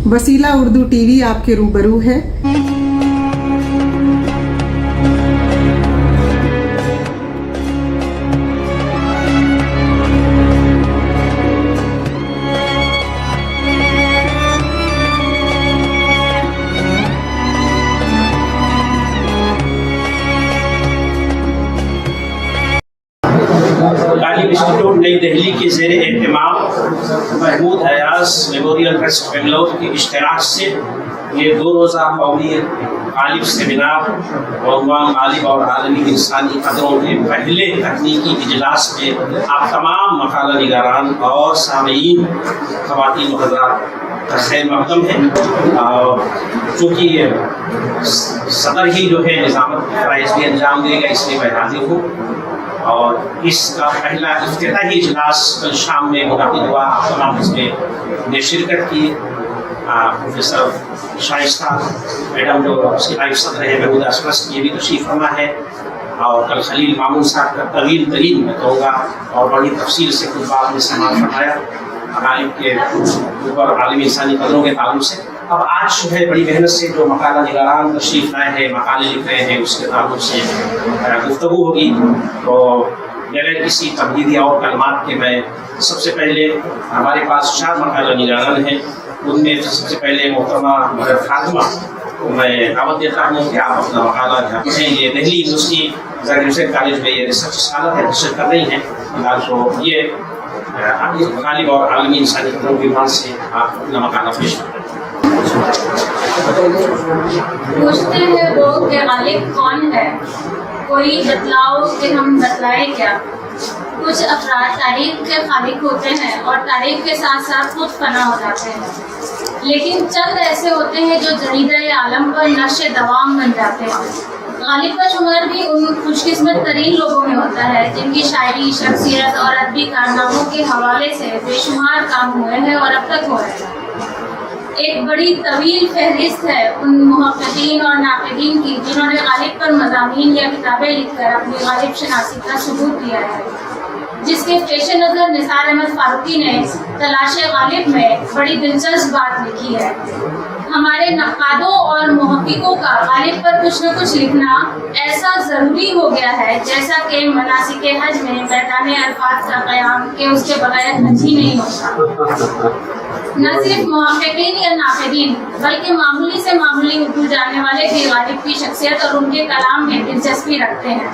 वसीला उर्दू टीवी आपके रूबरू है। तालीम इंस्टीट्यूट नई दिल्ली के ज़ेर एहतमाम महमूद हयास मेमोरियल ट्रस्ट बेंगलोर के इश्तराक से ये 2 रोज़ा कौमी गालिब सेमिनार मौज़ूअ गालिब और आलमी इंसानी कदरों के पहले तकनीकी इजलास में आप तमाम मकाला निगारान और सामीन ख़वातीन व हज़रात का खैर मक़दम है। चूँकि सदर ही जो है निज़ामत फ़राइज़ भी अंजाम देगा, इसलिए मैं हाजिर हूँ। और इसका पहला इफ्तिताही इजलास कल शाम में मुनक़िद हुआ। आप तमाम इसमें ने शिरकत की। प्रोफेसर शाइस्ता मैडम जो उसके नायब सदर है महमूद ट्रस्ट, ये भी तशरीफ़ फरमा है। और कल खलील मामून साहब का तवील तरीन मैं कहूँगा और बड़ी तफसील से कुछ बात में समाप्त फरमाया गालिब के ऊपर आलमी इंसानी कदरों के ताल्लुक से। अब आज जो है बड़ी मेहनत से जो मकाला निगारान तशरीफ़ लाए हैं, मकाले लिख रहे हैं, उसके ताल्लुक से गुफ्तगू होगी। तो बगैर किसी तब्दीली और कलमात के मैं सबसे पहले हमारे पास 4 मकाला निगारान हैं, उनमें सबसे पहले मोहतरमा मदर फातिमा को मैं दावत देता हूँ कि आप अपना मकाला ढाँपें। ये दिल्ली यूनिवर्सिटी ज़ाकिर हुसैन कॉलेज में ये रिसर्च स्कॉलर है, रिसर्च कर रही हैं। तो ये गालिब और आलमी इंसानी कदरों की बात से आप अपना मकाला पेश करें। पूछते हैं वो कि गालिब कौन है, कोई बतलाओ कि हम बतलाए क्या। कुछ अफराद तारीख के खालिक होते हैं और तारीख के साथ साथ खुद फना हो जाते हैं, लेकिन चंद ऐसे होते हैं जो जरीदे आलम पर नक्श दवाम बन जाते हैं। गालिब का शुमार भी उन खुशकिस्मत तरीन लोगों में होता है जिनकी शायरी, शख्सियत और अदबी कारनामों के हवाले से बेशुमार काम हुए हैं और अब तक हो रहे हैं। एक बड़ी तवील फहरिस्त है उन मुहक्किकीन और नाक़िदीन की जिन्होंने गालिब पर मज़ामीन या किताबें लिखकर अपनी गालिब शनासी का सबूत दिया है, जिसके पेश नज़र निसार अहमद फारूकी ने तलाश गालिब में बड़ी दिलचस्प बात लिखी है। हमारे नक़ादों और मुहक्किकों का गालिब पर कुछ न कुछ लिखना ऐसा ज़रूरी हो गया है जैसा कि मनासिक हज में मैदान अरफात का क़याम के उसके बगैर हज ही नहीं होता। न सिर्फ मुहक्किकीन या नाक़िदीन बल्कि मामूली से मामूली उर्दू जानने वाले भी गालिब की शख्सियत और उनके कलाम में दिलचस्पी रखते हैं।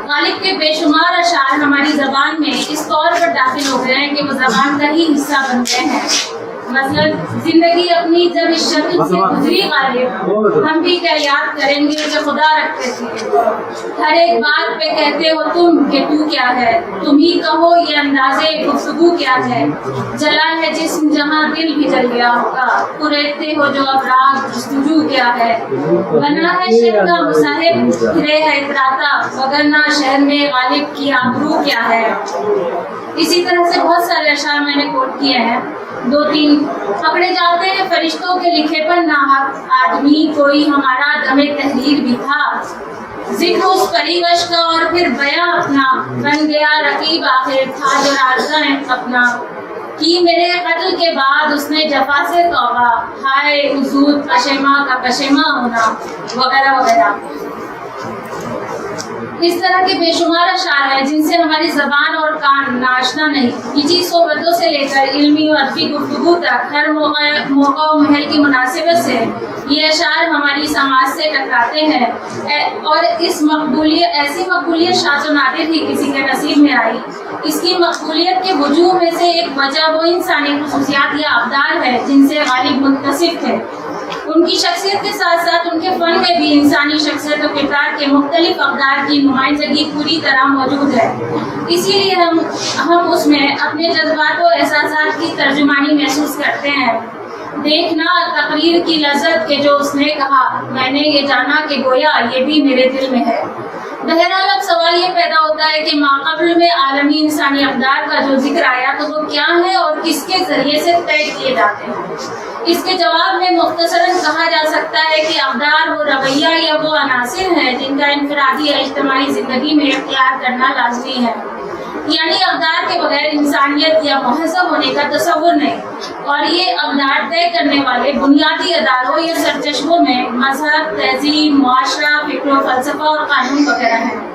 गालिब के बेशुमार अशार हमारी ज़बान में इस तौर पर दाखिल हो गए हैं कि वो ज़बान का ही हिस्सा बन गए हैं। मतलब जिंदगी अपनी जब इस शक्ल से गुजरी गालिब, हम भी क्या याद करेंगे जो खुदा रखते थे। हर एक बात पे कहते हो तुम कि तू क्या है, तुम ही कहो ये अंदाज़े गुफ्तगू क्या है। जला है जिस्म जहाँ दिल भी जल गया होगा, कुरेदते हो जो अब राग जस्तुजू क्या है। बना है शहर का मुसाहिब फिरे है इतराता, वगरना शहर में गालिब की आबरू क्या है। इसी तरह से बहुत सारे अशार मैंने कोट किए हैं, 2-3। पकड़े जाते हैं फरिश्तों के लिखे पर नाहक आदमी, कोई हमारा दमे तहरीर भी था। जिक्र उस परिवश का और फिर बयां अपना, बन गया रकीब आखिर था जो राज़ाए अपना। कि मेरे कत्ल के बाद उसने जफा से तौबा, हाय हुजूर पशेमा का पशेमा होना, वगैरह वगैरह। इस तरह के बेशुमार अशार हैं जिनसे हमारी ज़बान और कान नाशना नहीं। निजी सोहबतों से लेकर इल्मी और अदबी गुफ्तगू तक हर मौका और महल की मुनासिबत से ये अशार हमारी समाज से टकराते हैं और इस ऐसी मकबूलियत शाज़ व नादिर ही किसी के नसीब में आई। इसकी मकबूलियत के वजूह में से एक वजह वो इंसानी खुसूसियात या अक़दार है जिनसे गालिब मुत्तसिफ थे। उनकी शख्सियत के साथ साथ उनके फ़न में भी इंसानी शख्सियत और किरदार के मुख्तलिफ अक़दार की नुमाइंदगी पूरी तरह मौजूद है। इसीलिए हम उसमें अपने जज्बात और एहसासात की तर्जुमानी महसूस करते हैं। देखना तकरीर की लज़्ज़त के जो उसने कहा, मैंने ये जाना कि गोया ये भी मेरे दिल में है। बहरहाल अब सवाल ये पैदा होता है कि माक़बल में आलमी इंसानी अक़दार का जो जिक्र आया तो वो क्या है और किसके ज़रिए से तय किए जाते हैं। इसके जवाब में मुख्तसरन कहा जा सकता है कि अक़दार वो रवैया या वो अनासिर हैं जिनका इनफरादी या इज्तिमाई ज़िंदगी में इख्तियार करना लाज़मी है। यानी अवतार के बगैर इंसानियत या महजब होने का तस्वुर नहीं। और ये अवतार तय करने वाले बुनियादी अदारों या सरचश्मों में मजहब, तहजीब, मुआशरा, फिक्र, फलसफा और कानून वगैरह हैं।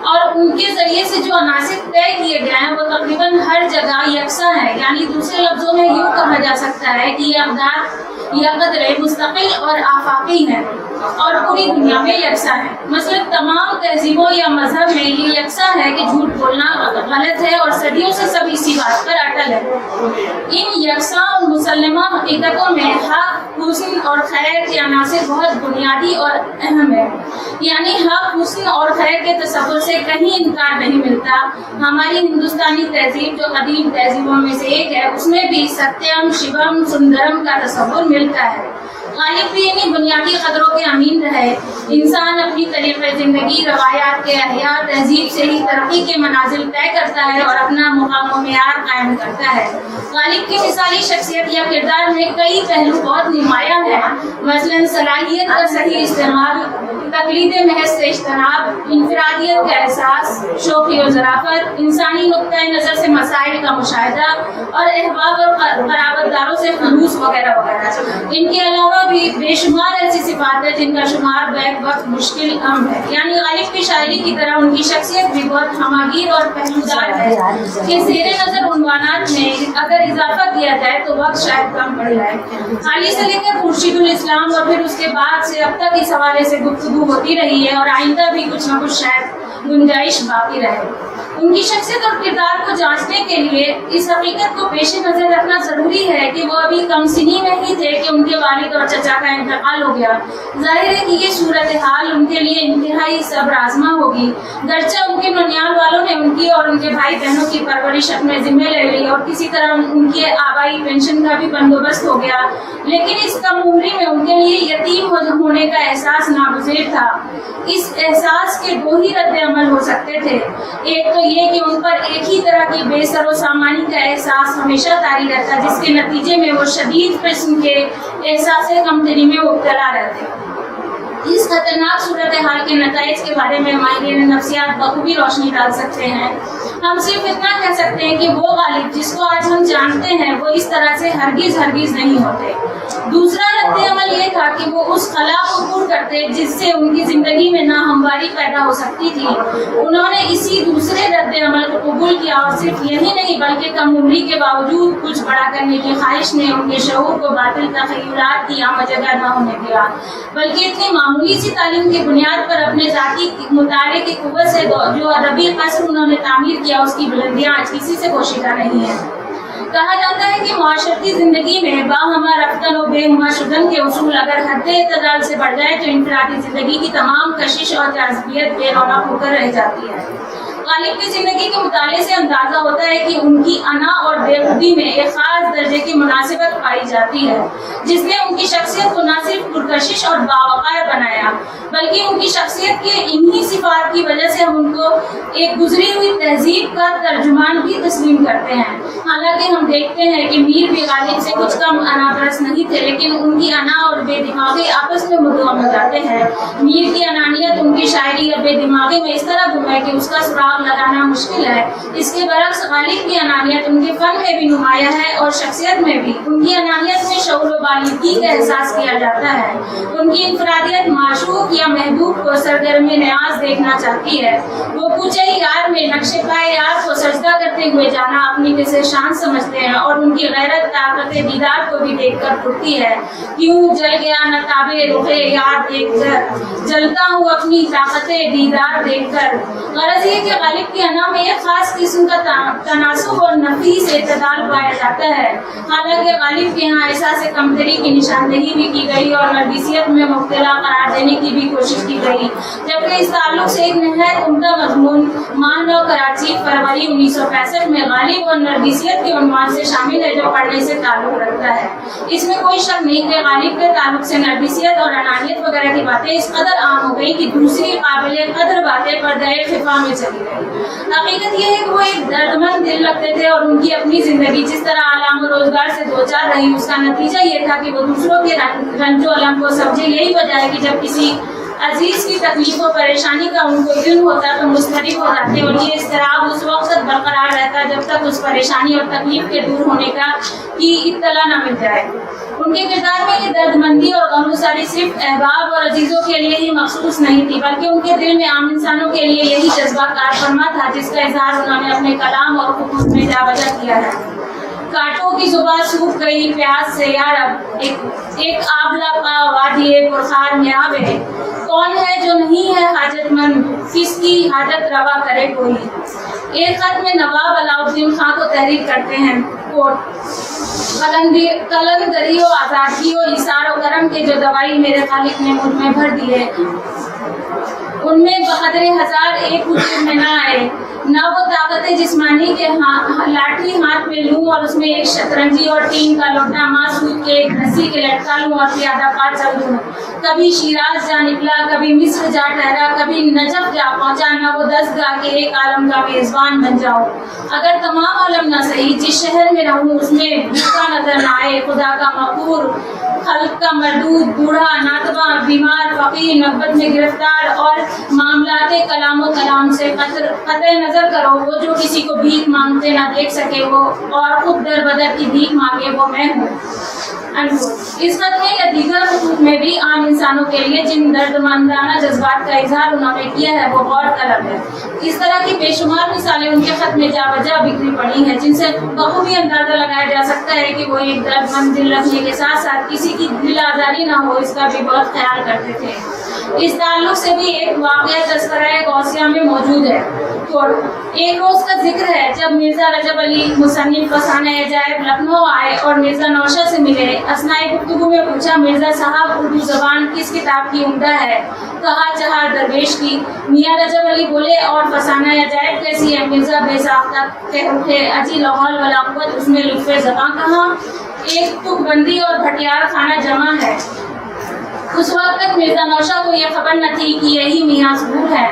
और उनके जरिए से जो अनासिर तय किए गए हैं वो तकरीबन हर जगह यकसा है। यानी दूसरे लफ्जों में यूँ कहा जा सकता है कि ये अवतार या कदर मुस्तकिल और आफाकी है और पूरी दुनिया में यकसा है। मतलब तमाम तहजीबों या मजहब में ये यकसा है कि झूठ बोलना गलत है और सदियों से सब इसी बात पर अटल है। इन यकसा और मुसल्लमा हकीकतों में हक, हुस्न और खैर के अनासिर बहुत बुनियादी और अहम है। यानी हक, हुस्न और खैर के तस्वुर से कहीं इनकार नहीं मिलता। हमारी हिंदुस्तानी तहजीब जो कदीम तहजीबों में से एक है, उसमें भी सत्यम, शिवम, सुंदरम का तस्वुर मिलता है। गालिब भी इन्हीं बुनियादी कदरों के अमीन रहे। इंसान अपनी तरीक़े ज़िंदगी, रवायात के अहया, तहजीब से ही तरक्की के मनाजिल तय करता है और अपना मुकाम व मेयार कायम करता है। गालिब की मिसाली शख्सियत या किरदार में कई पहलू बहुत नुमायाँ हैं। मसलन सलाहियत का सही इस्तेमाल, तकलीद महज से इज्तनाब, इनफरादियत का एहसास, शौक़ी और ज़राफ़त, इंसानी नुक्ते नज़र से मसाइल का मुशाहिदा और अहबाब और क़राबतदारों से खलूस वगैरह वगैरह। इनके अलावा भी बेशुमार ऐसी सिफात है जिनका शुमार बैक वक्त मुश्किल अम है। यानी गालिब की शायरी की तरह उनकी शख्सियत भी बहुत हमागीर और पहलूदार है कि ज़ेरे नज़र उन्वानात में अगर इजाफा किया जाए तो वक्त शायद कम पड़ जाए। हाली से लेकर खुर्शीदुल इस्लाम और फिर उसके बाद से अब तक इस हवाले से गुफ्तगू होती रही है और आइंदा भी कुछ न कुछ शायद गुंजाइश बाकी रहे। उनकी शख्सियत और किरदार को जांचने के लिए इस हकीकत को पेश नज़र रखना ज़रूरी है कि वो अभी कम सिनी में ही थे कि उनके वालिद और चचा का इंतकाल हो गया। जाहिर है कि ये सूरत हाल उनके लिए इंतहाई सब्र आज़मा होगी। गर्चा उनके ननियाल वालों ने उनकी और उनके भाई बहनों की परवरिश अपने जिम्मे ले ली और किसी तरह उनके आबाई पेंशन का भी बंदोबस्त हो गया, लेकिन इस कम उम्री में उनके लिए यतीम होने का एहसास नागुज़ीर था। इस एहसास के दो ही रद्द अमल हो सकते थे। एक तो ये कि उन पर एक ही तरह की बेसरो सामानी का एहसास हमेशा तारी रहता, जिसके नतीजे में वो शदीद किस्म के एहसास कमतरी में मुब्तला रहते। इस खतरनाक सूरत हाल के नताइज के बारे में माहिरीन नफ्सियात बखूबी रोशनी डाल सकते हैं। हम सिर्फ इतना कह सकते हैं कि वो गालिब जिसको आज हम जानते हैं वो इस तरह से हरगिज नहीं होते। दूसरा रद्द अमल ये था कि वो उस खला को पूर्ण करते जिससे उनकी जिंदगी में नाहमवारी पैदा हो सकती थी। उन्होंने इसी दूसरे रद्द अमल को कबूल किया और सिर्फ यही नहीं बल्कि कम उम्री के बावजूद कुछ बड़ा करने की ख्वाहिश ने उनके शऊर को बातिल तख़य्युलात की आम जगह न होने दिया, बल्कि इतनी मामूली सी तालीम की बुनियाद पर अपने ज़ाती मुताले की कुव्वत से जो अदबी कसर उन्होंने तामीर किया उसकी बुलंदियाँ आज किसी से पोशीदा नहीं है। कहा जाता है कि माशरती जिंदगी में बाहमा रफ्तन और बेहुमा शुदन के उसूल अगर हद इत्तदाल से बढ़ जाए तो इंफरादी जिंदगी की तमाम कशिश और जाज़बियत बेरौनक होकर रह जाती है। गालिब की जिंदगी के मुताले से अंदाजा होता है कि उनकी अना और बेखुदी में एक खास दर्जे की मुनासिबत पाई जाती है, जिसने उनकी शख्सियत को न सिर्फ पुरकशिश और बावकार बनाया बल्कि उनकी शख्सियत के इन्हीं सिफात की वजह से हम उनको एक गुजरी हुई तहजीब का तर्जुमान भी तस्लीम करते हैं। हालांकि हम देखते हैं कि मीर भी गालिब से कुछ कम अनापरस्त नहीं थे, लेकिन उनकी अना और बेदिमागी आपस में मुद्दम हो जाते हैं। मीर की अनानियत उनकी शायरी और बेदिमागी में इस तरह गुम है कि उसका सुराग लगाना मुश्किल है। इसके बरक्स गालिब की अनानियत उनके फन में भी नुमाया है और शख्सियत में भी। उनकी अनानियत में शऊर व बालिगी का एहसास किया जाता है। उनकी इनफरादियत माशूक या महबूब को सरगर्म न्याज देखना चाहती है। वो पूछे यार में नक्शे पाए यार को सजदा करते हुए जाना अपनी किसे शान समझते हैं और उनकी गैरत ताकत दीदार को भी देखकर फुटती है। क्यों जल गया न ताबे रुखे यार देखकर, जलता हूँ अपनी ताकत दीदार देखकर। गरज ये कि गालिब की अना में एक खास किस्म का तनासुब और नफीस इत्तेदाल पाया जाता है। हालांकि गालिब के यहाँ एहसास कमतरी की निशानदेही भी की गई और नरगिसियत में मुब्तला करार देने की भी कोशिश की गई, जबकि इस ताल्लुक से एक नहायत उम्दा मजमून मानव कराची फरवरी 1965 में गालिब और नरगिसियत के उन्वान से शामिल है, जो पढ़ने से ताल्लुक रखता है। इसमें कोई शक नहीं कि गालिब के ताल्लुक से नरगिसियत और अनानियत वगैरह की बातें इस कदर आम हो गई कि दूसरी काबिल कदर बातें पर्दे खिफा में चली गई। हकीकत यह है कि वो एक दर्दमंद दिल रखते थे और उनकी अपनी जिंदगी जिस तरह आलाम और रोजगार से दो चार रही, उसका नतीजा ये था कि वो दूसरों के रंजो अलम को समझे। यही वजह है कि जब किसी عزیز کی تکلیف و پریشانی کا ان کو علم ہوتا تو مسترب ہو جاتے اور یہ اضطراب اس وقت تک برقرار رہتا جب تک اس پریشانی اور تکلیف کے دور ہونے کی اطلاع نہ مل جائے۔ ان کے کردار میں یہ درد مندی اور غمگساری صرف احباب اور عزیزوں کے لیے ہی مخصوص نہیں تھی، بلکہ ان کے دل میں عام انسانوں کے لیے یہی جذبہ کار فرما تھا جس کا اظہار انہوں نے اپنے کلام اور خطوط میں جا بجا کیا ہے۔ کانٹوں کی زبان سوکھ گئی پیاس سے یا رب، ایک آبلا پا وادی پرخار میں آوے، کون ہے جو نہیں ہے حاجت مند، کس کی حاجت روا کرے کوئی۔ ایک خط میں نواب علاؤالدین خان کو تحریر کرتے ہیں، قلندری و آزادگی و ایثار و کرم کے جو دوائی میرے خالق نے مجھ میں بھر دیے، ان میں بقدر ہزار ایک وجود میں نہ آئے، نہ وہ طاقت جسمانی کے لاٹھی ہاتھ میں لوں اور اس میں ایک شطرنجی اور ٹین کا لوٹا ماں سود کے ایک رسی کے لٹکا لوں اور پیادہ پا چل دوں۔ کبھی شیراز جا نکلا، کبھی مصر جا ٹھہرا، کبھی نجف جا پہنچا، نہ وہ دستگاہ کے ایک عالم کا میزبان بن جاؤ۔ اگر تمام عالم نہ صحیح، جس شہر میں رہوں اس میں بھوکا نظر نہ آئے، خدا کا مقبور، خلق کا مردود، بوڑھا، ناتواں، بیمار، فقیر، نوبت میں گرفتار، اور معاملات کلام و کلام سے قطع نظر کرو، وہ جو کسی کو بھیک مانگتے نہ دیکھ سکے وہ، اور خود در بدر کی بھیک مانگے وہ میں ہوں۔ اس خط میں یا دیگر خطوط میں بھی عام انسانوں کے لیے جن درد مندانہ جذبات کا اظہار انہوں نے کیا ہے وہ غور طلب ہے۔ اس طرح کی بے شمار مثالیں ان کے خط میں جا بجا بکھری پڑی ہیں، جن سے بخوبی اندازہ لگایا جا سکتا ہے کہ وہ ایک درد مند دل رکھنے کے ساتھ ساتھ کسی کی دل آزاری نہ ہو اس کا بھی بہت خیال کرتے تھے۔ اس تعلق سے بھی ایک واقعہ تذکرہ غوثیہ میں موجود ہے۔ ایک روز کا ذکر ہے جب مرزا رجب علی مصنف فسانہ عجائب لکھنؤ آئے اور مرزا نوشہ سے ملے۔ اثناء گفتگو میں پوچھا، مرزا صاحب اردو زبان کس کتاب کی عمدہ ہے؟ کہا چہار درویش کی۔ میاں رجب علی بولے، اور فسانہ عجائب کیسی ہے؟ مرزا بے ساختہ کہہ اٹھے، اجی لاہور ولا قوت، اس میں لطف زباں کہاں، ایک تک بندی اور بھٹیار خانہ جمع ہے۔ اس وقت تک مرزا نوشہ کو یہ خبر نہ تھی کہ یہی میاں ظہور ہے۔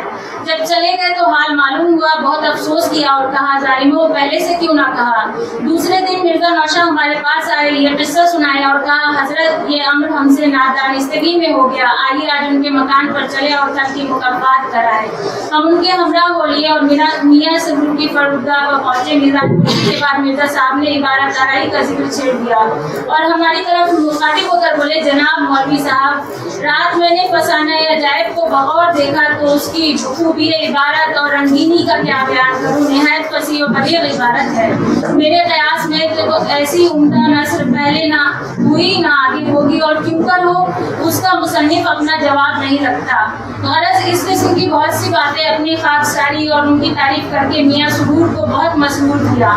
جب چلے گئے تو حال معلوم ہوا، بہت افسوس کیا اور کہا، ظالموں پہلے سے کیوں نہ کہا۔ دوسرے دن مرزا نوشہ ہمارے پاس آئے، یہ قصہ سنایا اور کہا، حضرت یہ امر ہم سے نادانستگی میں ہو گیا، آئیے آج ان کے مکان پر چلے اور کل کی مکافات کرائے۔ ہم ان کے ہمراہ ہو لیے اور میاں ظہور کی فرودگاہ پر پہنچے۔ میرا کے بعد مرزا صاحب نے عبارت آرائی کا ذکر چھیڑ دیا اور ہماری طرف مخاطب ہو کر بولے، جناب مولوی صاحب، رات میں نے فسانہ عجائب کو بغور دیکھا تو اس کی خوبی عبارت اور رنگینی کا کیا بیان کروں، نہایت فصیح و بلیغ عبارت ہے۔ میرے قیاس میں تو ایسی عمدہ نثر پہلے نہ ہوئی نہ آگے ہوگی، اور کیوں کر ہو اس کا مصنف اپنا جواب نہیں رکھتا۔ غرض اس قسم کی بہت سی باتیں اپنی خاکساری اور ان کی تعریف کر کے میاں ظہور کو بہت مسرور کیا۔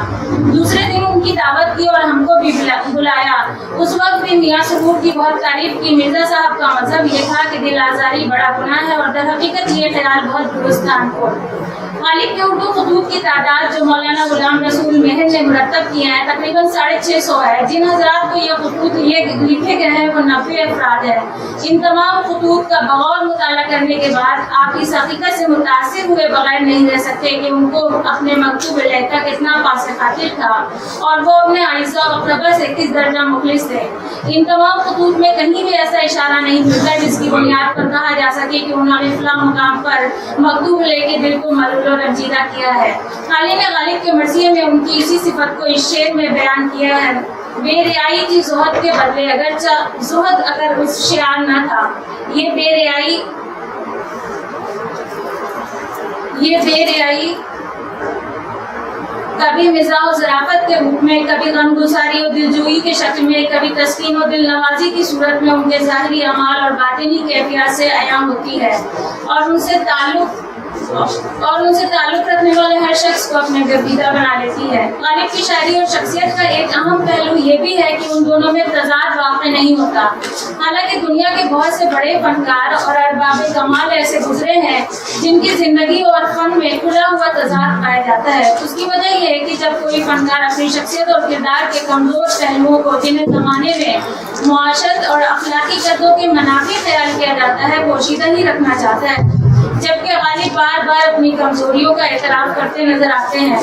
دوسرے دن ان کی دعوت کی اور ہم کو بھی بلایا۔ اس وقت بھی میاں ظہور کی بہت تعریف کی۔ مرزا صاحب کا مذہب یہ تھا کہ دل آزاری بڑا گناہ ہے، اور در حقیقت یہ خیال بہت درست تھا ان کو۔ غالب کے اردو خطوط کی تعداد جو مولانا غلام رسول مہر نے مرتب کیے ہیں تقریباً 650 ہے۔ جن حضرات کو یہ خطوط لکھے گئے ہیں وہ 90 افراد ہیں۔ ان تمام خطوط کا بغور مطالعہ کرنے کے بعد آپ اس حقیقت سے متاثر ہوئے بغیر نہیں رہ سکتے کہ ان کو اپنے مکتوب لہجہ کتنا پاس خاطر تھا اور وہ اپنے عائشہ و اقربا سے کس درجہ مخلص تھے۔ ان تمام خطوط میں کہیں بھی ایسا اشارہ نہیں ملتا جس کی بنیاد پر کہا جا سکے کہ انہوں نے فلاں مقام پر مکتوب لے کے دل کو ملول و رنجیدہ کیا ہے۔ حالی نے غالب کے مرثیے میں ان کی اسی صفت کو اس شعر میں بیان کیا ہے، بے ریائی تھی زہد کے بدلے، اگرچہ زہد اگر اس شعار نہ تھا، یہ بے ریائی کبھی مزاح و ظرافت کے روپ میں، کبھی غمگساری و دلجوئی کے شکل میں، کبھی تسکین و دل نوازی کی صورت میں ان کے ظاہری اعمال اور باطنی کیفیات سے عیاں ہوتی ہے، اور ان سے تعلق رکھنے والے ہر شخص کو اپنے گردیدہ بنا لیتی ہے۔ غالب کی شاعری اور شخصیت کا ایک اہم پہلو یہ بھی ہے کہ ان دونوں میں تضاد واقع نہیں ہوتا۔ حالانکہ دنیا کے بہت سے بڑے فنکار اور ارباب کمال ایسے گزرے ہیں جن کی زندگی اور فن میں کھلا ہوا تضاد پایا جاتا ہے۔ اس کی وجہ یہ ہے کہ جب کوئی فنکار اپنی شخصیت اور کردار کے کمزور پہلوؤں کو جنہیں زمانے میں معاشرت اور اخلاقی قدروں کے منافی خیال کیا جاتا ہے پوشیدہ ہی رکھنا چاہتا ہے، جبکہ غالب بار بار اپنی کمزوریوں کا اعتراف کرتے نظر آتے ہیں.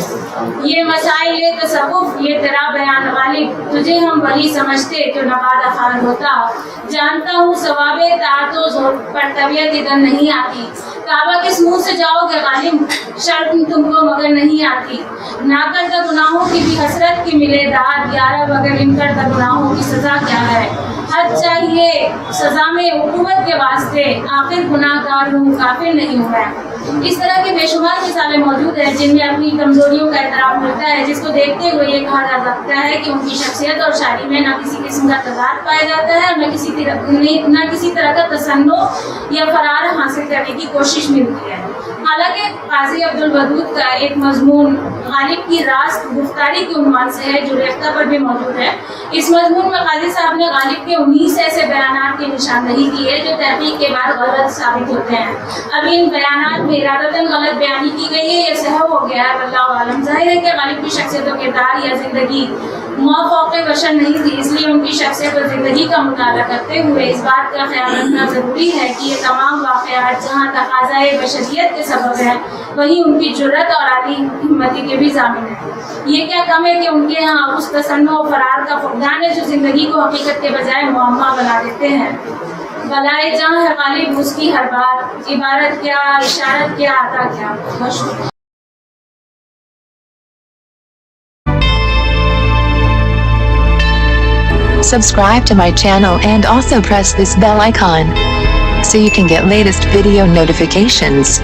یہ مسائل تصوف، یہ تیرا بیان غالب، تجھے ہم وہی سمجھتے جو نوادہ خان ہوتا. جانتا ہوں ثواب طاعت و زور پر طبیعت ادھر نہیں آتی. کعبہ کس منہ سے جاؤ گے غالب، شرم تم کو مگر نہیں آتی. نہ کردہ گناہوں کی بھی حسرت کی ملے داد، یارب اگر ان کردہ گناہوں کی سزا کیا ہے. حد چاہیے سزا میں عقوبت کے واسطے، آخر گناہ گار ہوں کافر نہیں ہوں میں. اس طرح کے بے شمار مثالیں موجود ہیں جن میں اپنی کمزوریوں کا اعتراف ملتا ہے، جس کو دیکھتے ہوئے یہ کہا جا سکتا ہے کہ ان کی شخصیت اور شاعری میں نہ کسی قسم کا تضاد پایا جاتا ہے اور نہ کسی طرح کا تصنع یا فرار حاصل کرنے کی کوشش ملتی ہے. حالانکہ قاضی عبدالودود کا ایک مضمون غالب کی راست گفتاری کے عنوان سے ہے جو ریختہ پر بھی موجود ہے. اس مضمون میں قاضی صاحب نے غالب کے 19 ایسے بیانات کی نشاندہی کی ہے جو تحقیق کے بعد غلط ثابت ہوتے ہیں. اب ان بیانات میں ارادتاً غلط بیانی کی گئی ہے یا سہو ہو گیا ہے، واللہ عالم. ظاہر ہے کہ غالب کی شخصیت و کردار یا زندگی موافق بشر نہیں تھی، اس لیے ان کی شخصیت اور زندگی کا مطالعہ کرتے ہوئے اس بات کا خیال رکھنا ضروری ہے کہ یہ تمام واقعات جہاں تقاضۂ بشریت کے سبب ہیں، وہیں ان کی جرأت اور عالی ہمتی کے بھی ضامن ہیں. یہ کیا کم ہے کہ ان کے ہاں اس تصنع و فرار کا فقدان ہے جو زندگی کو حقیقت کے بجائے معمہ بنا دیتے ہیں. بلائے جہاں ہے غالب اس کی ہر بات، عبارت کیا، اشارت کیا، عطا کیا. بہت Subscribe to my channel and also press this bell icon so you can get latest video notifications.